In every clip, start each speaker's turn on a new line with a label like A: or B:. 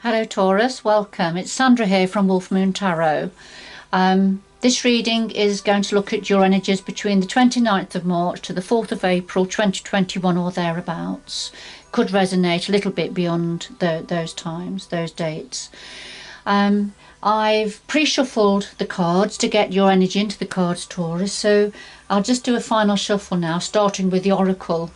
A: Hello Taurus, welcome. It's Sandra here from Wolf Moon Tarot. This reading is going to look at your energies between the 29th of March to the 4th of April 2021 or thereabouts. Could resonate a little bit beyond those times, those dates. I've pre-shuffled the cards to get your energy into the cards, Taurus, so I'll just do a final shuffle now, starting with the oracle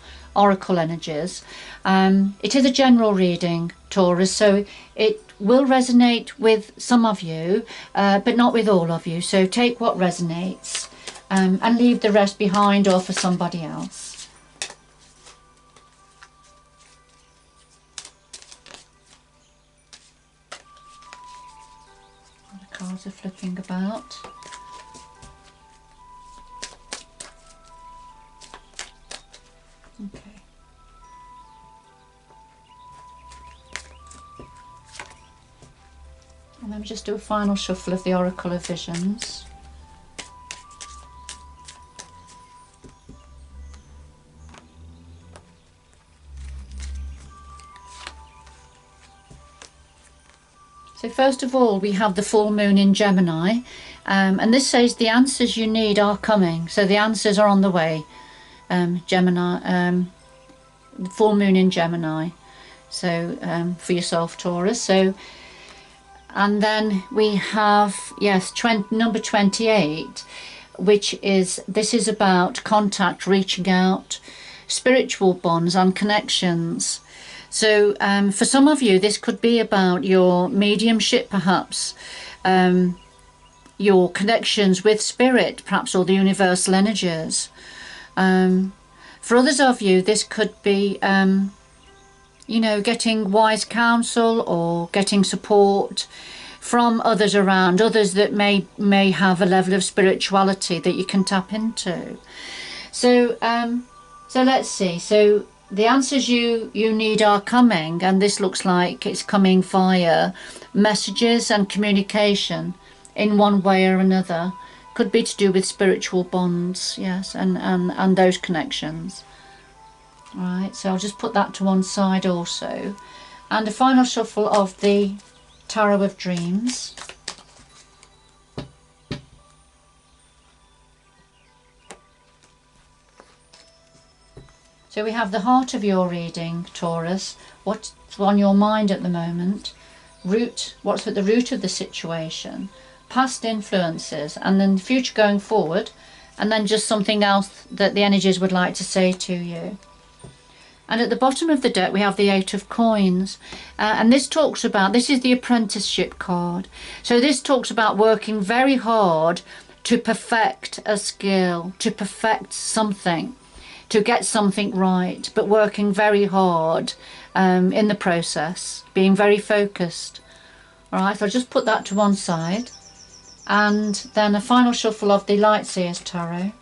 A: energies. It is a general reading, Taurus, so it will resonate with some of you, but not with all of you. So take what resonates and leave the rest behind or for somebody else. The cards are flipping about. Okay. And then we just do a final shuffle of the Oracle of Visions. So first of all, we have the full moon in Gemini, and this says the answers you need are coming. So the answers are on the way. Gemini, the full moon in Gemini. So for yourself, Taurus. So. And then we have, yes, number 28, which is, this is about contact, reaching out, spiritual bonds and connections. So for some of you, this could be about your mediumship, perhaps, your connections with spirit, perhaps, or the universal energies. For others of you, this could be, you know, getting wise counsel or getting support from others around, others that may have a level of spirituality that you can tap into. So so let's see. So the answers you need are coming, and this looks like it's coming via messages and communication in one way or another. Could be to do with spiritual bonds, yes, and those connections. Right, so I'll just put that to one side also. And a final shuffle of the Tarot of Dreams. So we have the heart of your reading, Taurus. What's on your mind at the moment? What's at the root of the situation? Past influences, and then the future going forward, and then just something else that the energies would like to say to you. And at the bottom of the deck we have the Eight of Coins, and this talks about, this is the apprenticeship card. So this talks about working very hard to perfect a skill, to perfect something, to get something right, but working very hard in the process, being very focused. All right, so I'll just put that to one side. And then a final shuffle of the Lightseer's Tarot.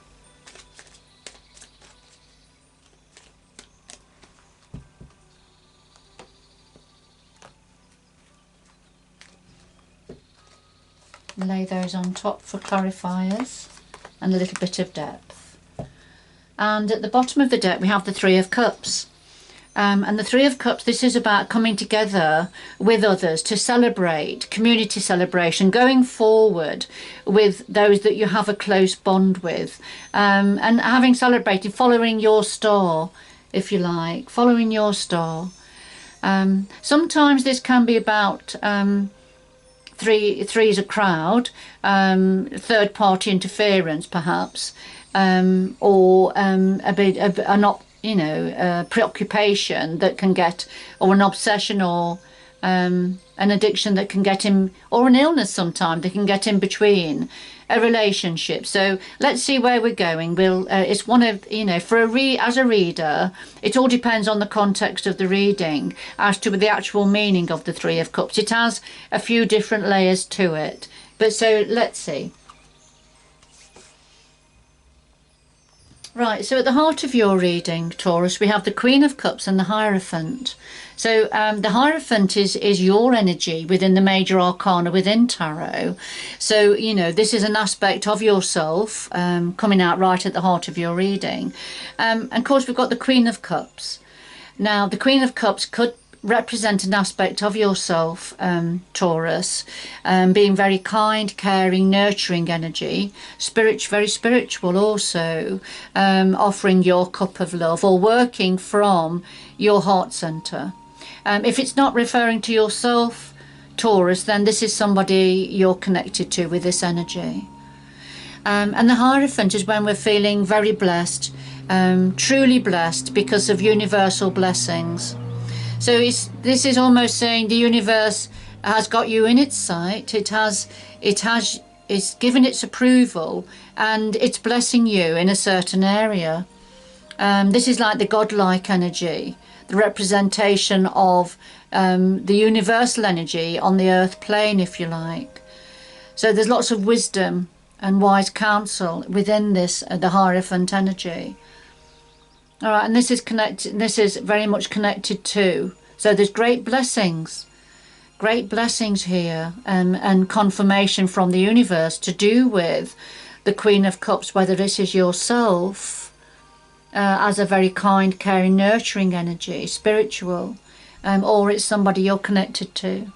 A: Lay those on top for clarifiers and a little bit of depth. And at the bottom of the deck we have the Three of Cups. And the Three of Cups, this is about coming together with others to celebrate, community celebration, going forward with those that you have a close bond with, and having celebrated, following your star, if you like, following your star. Sometimes this can be about three's a crowd, third party interference perhaps, or a bit of a preoccupation that can get, or an obsession, or an addiction that can get in, or an illness sometimes that can get in between a relationship. So let's see where we're going. It's one of, for as a reader, it all depends on the context of the reading as to the actual meaning of the Three of Cups. It has a few different layers to it, but so let's see. Right, so at the heart of your reading, Taurus, we have the Queen of Cups and the Hierophant. So the Hierophant is your energy within the major arcana within tarot. So, this is an aspect of yourself coming out right at the heart of your reading. And of course, we've got the Queen of Cups. Now, the Queen of Cups could represent an aspect of yourself, Taurus, being very kind, caring, nurturing energy, very spiritual also, offering your cup of love or working from your heart center. If it's not referring to yourself, Taurus, then this is somebody you're connected to with this energy. And the Hierophant is when we're feeling very blessed, truly blessed because of universal blessings. So this is almost saying the universe has got you in its sight. It's given its approval and it's blessing you in a certain area. This is like the godlike energy, the representation of the universal energy on the earth plane, if you like. So there's lots of wisdom and wise counsel within this, the Hierophant energy. All right, and this is connected. This is very much connected to. So there's great blessings here, and confirmation from the universe to do with the Queen of Cups, whether this is yourself as a very kind, caring, nurturing energy, spiritual, or it's somebody you're connected to,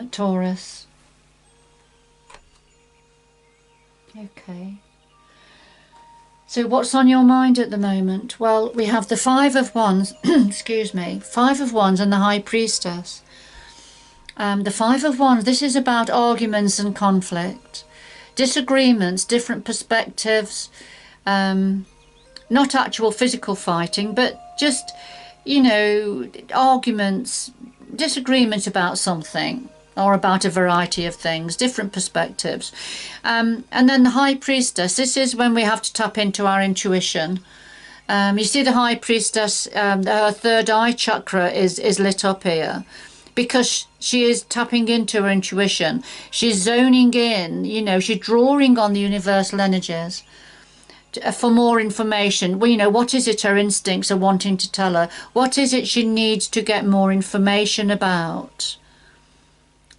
A: Taurus. Okay. So what's on your mind at the moment? Well, we have the Five of Wands, excuse me, Five of Wands and the High Priestess. The Five of Wands, this is about arguments and conflict, disagreements, different perspectives, not actual physical fighting, but just, you know, arguments, disagreements about something, or about a variety of things, different perspectives. And then the High Priestess, this is when we have to tap into our intuition. You see the High Priestess, her third eye chakra is lit up here because she is tapping into her intuition. She's zoning in, you know, she's drawing on the universal energies for more information. Well, you know, what is it her instincts are wanting to tell her? What is it she needs to get more information about?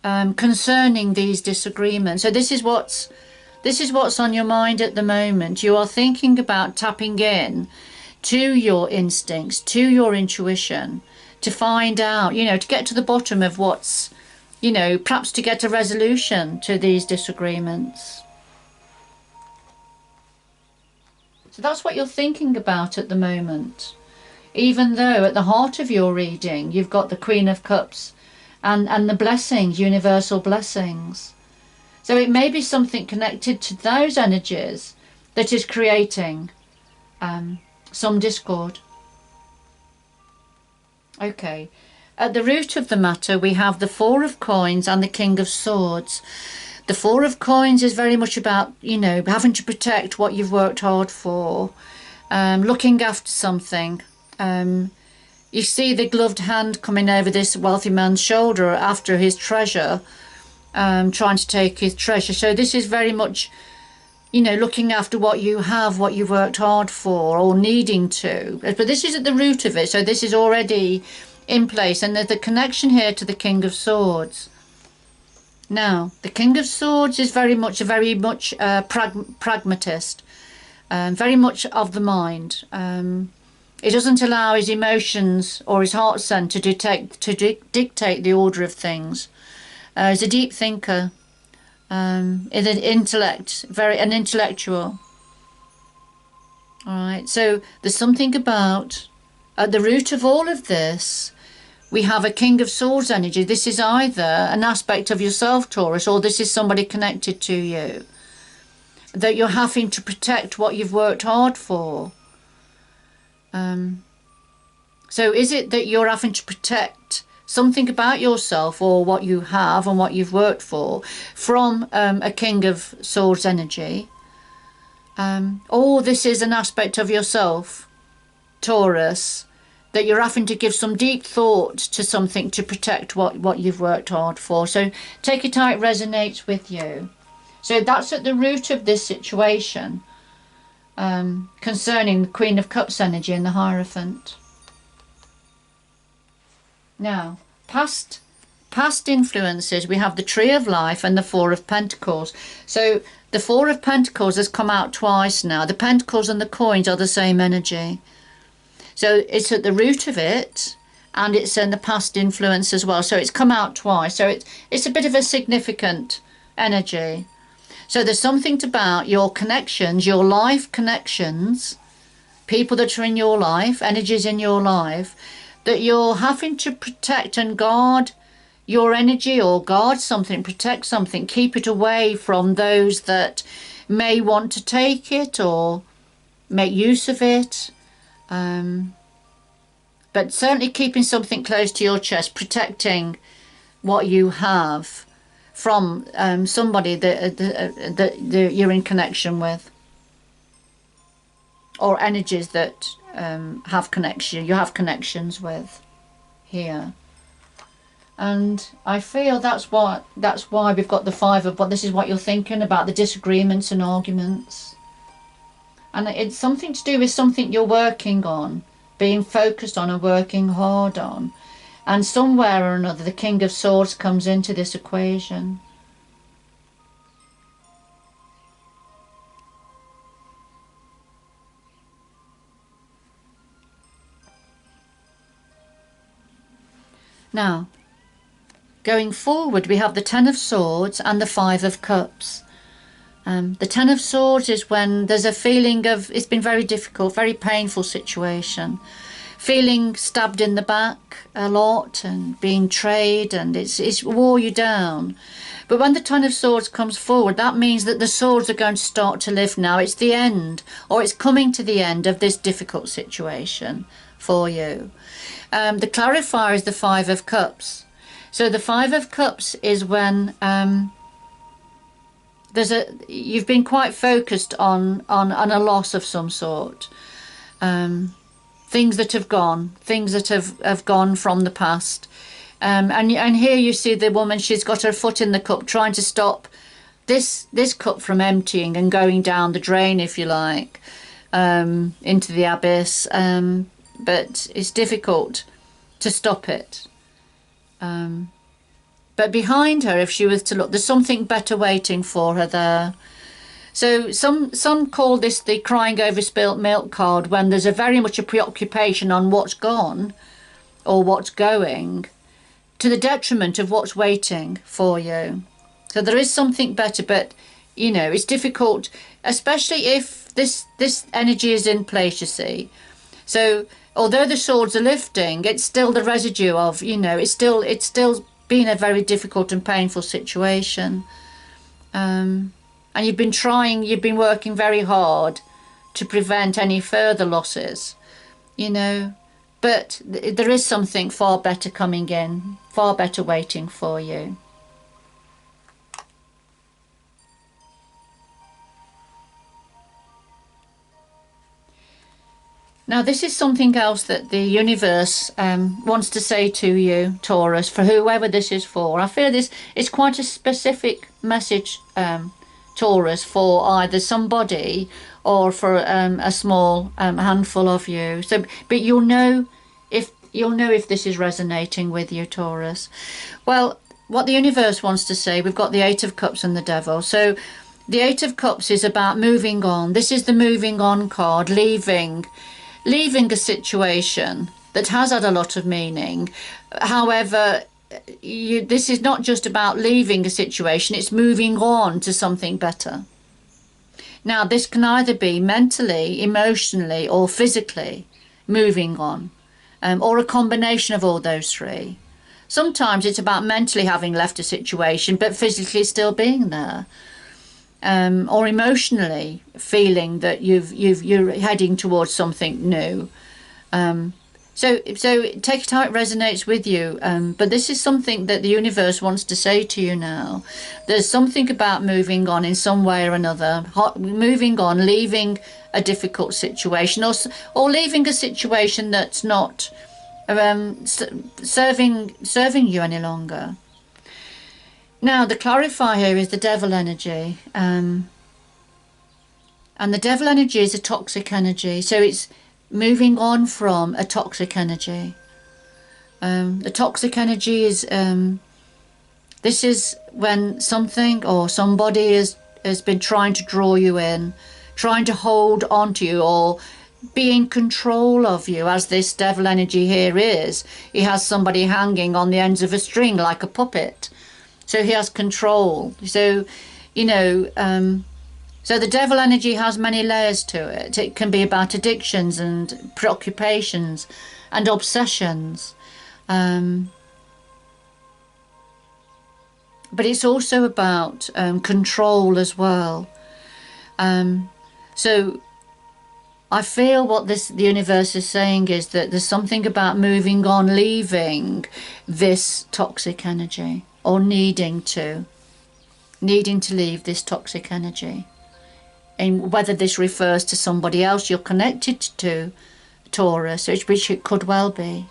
A: Concerning these disagreements. So this is what's on your mind at the moment. You are thinking about tapping in to your instincts, to your intuition, to find out, you know, to get to the bottom of what's, you know, perhaps to get a resolution to these disagreements. So that's what you're thinking about at the moment, even though at the heart of your reading you've got the Queen of Cups and the blessings, universal blessings. So it may be something connected to those energies that is creating some discord. Okay, at the root of the matter we have the Four of Coins and the King of Swords. The Four of Coins is very much about, you know, having to protect what you've worked hard for, looking after something. You see the gloved hand coming over this wealthy man's shoulder after his treasure, trying to take his treasure. So this is very much, you know, looking after what you have, what you've worked hard for, or needing to. But this is at the root of it, so this is already in place. And there's the connection here to the King of Swords. Now, the King of Swords is very much pragmatist, very much of the mind. It doesn't allow his emotions or his heart center to dictate the order of things. He's a deep thinker, an intellect, an intellectual. All right, so there's something about, at the root of all of this, we have a King of Swords energy. This is either an aspect of yourself, Taurus, or this is somebody connected to you, that you're having to protect what you've worked hard for. So is it that you're having to protect something about yourself or what you have and what you've worked for from a King of Swords energy? Or this is an aspect of yourself, Taurus, that you're having to give some deep thought to something to protect what you've worked hard for. So take it how it resonates with you. So that's at the root of this situation. Concerning the Queen of Cups energy and the Hierophant. Now, past influences, we have the Tree of Life and the Four of Pentacles. So the Four of Pentacles has come out twice now. The Pentacles and the coins are the same energy. So it's at the root of it, and it's in the past influence as well. So it's come out twice. So it's a bit of a significant energy. So there's something about your connections, your life connections, people that are in your life, energies in your life, that you're having to protect and guard your energy, or guard something, protect something, keep it away from those that may want to take it or make use of it. But certainly keeping something close to your chest, protecting what you have from somebody that you're in connection with, or energies that you have connections with here. And I feel that's why we've got the Five of, but this is what you're thinking about, the disagreements and arguments. And it's something to do with something you're working on, being focused on and working hard on. And somewhere or another, the King of Swords comes into this equation. Now, going forward, we have the Ten of Swords and the Five of Cups. The Ten of Swords is when there's a feeling of, it's been very difficult, very painful situation. Feeling stabbed in the back a lot and being betrayed, and it's wore you down. But when the Ten of Swords comes forward, that means that the swords are going to start to lift now. It's the end, or it's coming to the end of this difficult situation for you. The clarifier is the Five of Cups. So the Five of Cups is when you've been quite focused on a loss of some sort. Things that have gone, things that have gone from the past. And here you see the woman, she's got her foot in the cup, trying to stop this cup from emptying and going down the drain, if you like, into the abyss. But it's difficult to stop it. But behind her, if she was to look, there's something better waiting for her there. So some call this the crying over spilt milk card, when there's very much a preoccupation on what's gone or what's going, to the detriment of what's waiting for you. So there is something better, but it's difficult, especially if this energy is in place, you see. So although the swords are lifting, it's still the residue of, it's still been a very difficult and painful situation. And you've been working very hard to prevent any further losses, but there is something far better coming in, far better waiting for you. Now, this is something else that the universe wants to say to you, Taurus, for whoever this is for. I feel this is quite a specific message, Taurus, for either somebody or for a small handful of you. So, but you'll know if this is resonating with you, Taurus. Well, what the universe wants to say, we've got the Eight of Cups and the Devil. So the Eight of Cups is about moving on. This is the moving on card, leaving a situation that has had a lot of meaning. However, this is not just about leaving a situation, it's moving on to something better. Now, this can either be mentally, emotionally, or physically moving on, or a combination of all those three. Sometimes it's about mentally having left a situation but physically still being there. Or emotionally feeling that you're heading towards something new. So take it how it resonates with you. But this is something that the universe wants to say to you now. There's something about moving on in some way or another. Moving on, leaving a difficult situation, or leaving a situation that's not serving you any longer. Now, the clarifier here is the devil energy. And the devil energy is a toxic energy. So it's moving on from a toxic energy. The toxic energy is, this is when something or somebody has been trying to draw you in, trying to hold on to you, or be in control of you, as this devil energy here is. He has somebody hanging on the ends of a string like a puppet. So he has control. So, you know, so the devil energy has many layers to it. It can be about addictions and preoccupations and obsessions. But it's also about control as well. So I feel what the universe is saying is that there's something about moving on, leaving this toxic energy, or needing to leave this toxic energy. And whether this refers to somebody else you're connected to, Taurus, which it could well be.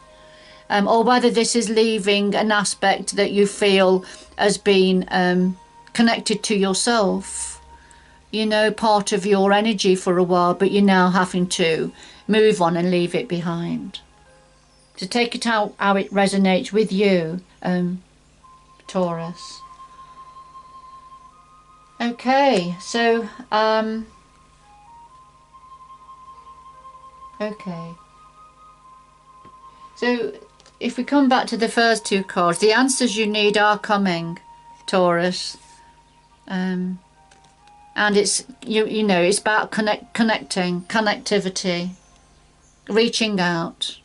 A: Or whether this is leaving an aspect that you feel has been connected to yourself, you know, part of your energy for a while, but you're now having to move on and leave it behind. So take it out how it resonates with you, Taurus. Okay, so okay. So if we come back to the first two cards, the answers you need are coming, Taurus. And it's you know, it's about connectivity, reaching out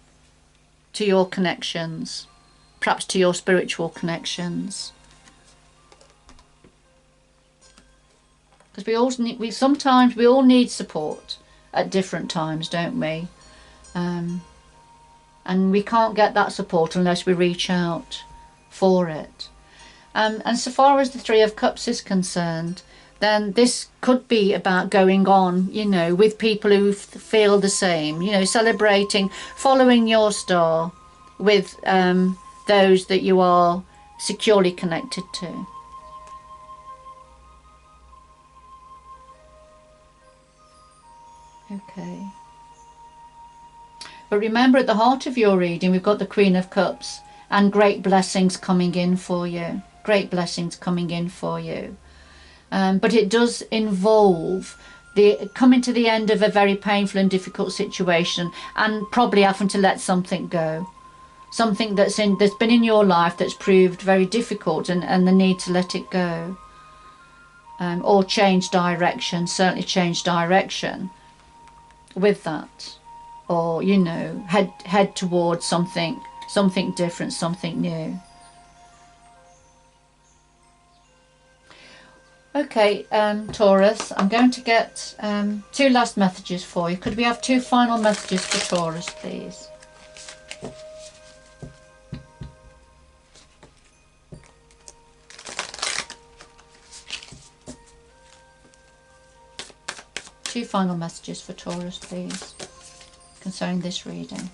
A: to your connections, perhaps to your spiritual connections. Because we all need support at different times, don't we? And we can't get that support unless we reach out for it. And so far as the Three of Cups is concerned, then this could be about going on, you know, with people who feel the same, you know, celebrating, following your star with those that you are securely connected to. Okay. But remember, at the heart of your reading, we've got the Queen of Cups and great blessings coming in for you. Great blessings coming in for you. But it does involve the coming to the end of a very painful and difficult situation, and probably having to let something go. Something that's been in your life that's proved very difficult, and the need to let it go. Or change direction, certainly change direction with that. Or, you know, head towards something different, something new. Okay, Taurus, I'm going to get two last messages for you. Could we have two final messages for Taurus, please? Two final messages for Taurus, please, concerning this reading.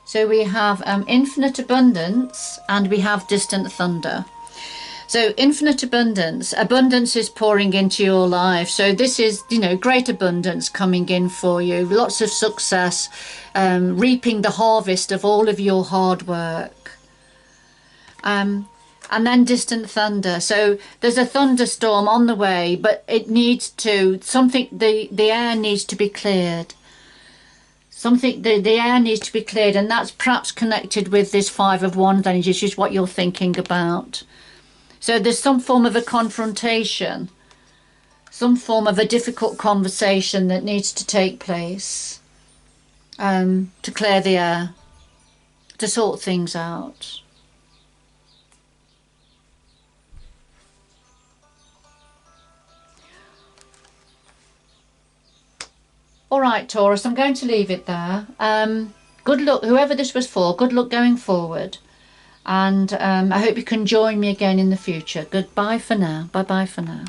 A: So we have infinite abundance, and we have distant thunder. So infinite abundance is pouring into your life. So this is, you know, great abundance coming in for you. Lots of success, reaping the harvest of all of your hard work. And then distant thunder. So there's a thunderstorm on the way, but it needs to, the air needs to be cleared. The air needs to be cleared, and that's perhaps connected with this Five of Wands energy, which is what you're thinking about. So there's some form of a confrontation, some form of a difficult conversation that needs to take place to clear the air, to sort things out. All right, Taurus, I'm going to leave it there. Good luck, whoever this was for, good luck going forward. And I hope you can join me again in the future. Goodbye for now. Bye-bye for now.